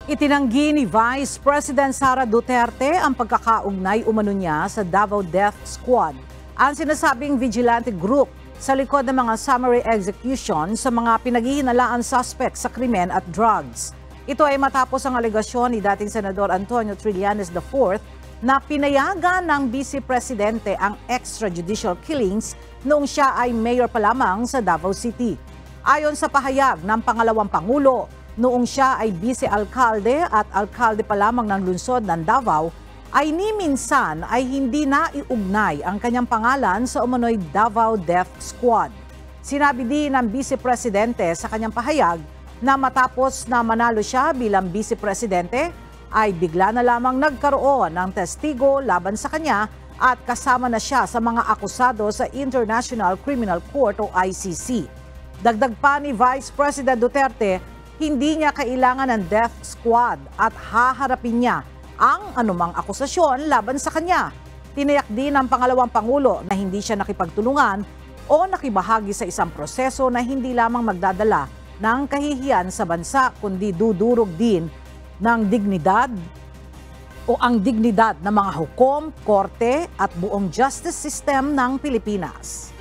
Itinanggi ni Vice President Sara Duterte ang pagkakaugnay umano niya sa Davao Death Squad, ang sinasabing vigilante group sa likod ng mga summary execution sa mga pinaghihinalaan suspect sa krimen at drugs. Ito ay matapos ang alegasyon ni dating Senador Antonio Trillanes IV na pinayagan ng Vice Presidente ang extrajudicial killings noong siya ay mayor pa lamang sa Davao City. Ayon sa pahayag ng pangalawang Pangulo, noong siya ay vice-alkalde at alkalde pa lamang ng lungsod ng Davao, ay ni minsan ay hindi naiugnay ang kanyang pangalan sa umano'y Davao Death Squad. Sinabi din ng Vice Presidente sa kanyang pahayag na matapos na manalo siya bilang Vice Presidente, ay bigla na lamang nagkaroon ng testigo laban sa kanya at kasama na siya sa mga akusado sa International Criminal Court o ICC. Dagdag pa ni Vice President Duterte, hindi niya kailangan ng death squad at haharapin niya ang anumang akusasyon laban sa kanya. Tiniyak din ng pangalawang Pangulo na hindi siya nakipagtulungan o nakibahagi sa isang proseso na hindi lamang magdadala ng kahihiyan sa bansa kundi dudurog din ng dignidad o ang dignidad ng mga hukom, korte at buong justice system ng Pilipinas.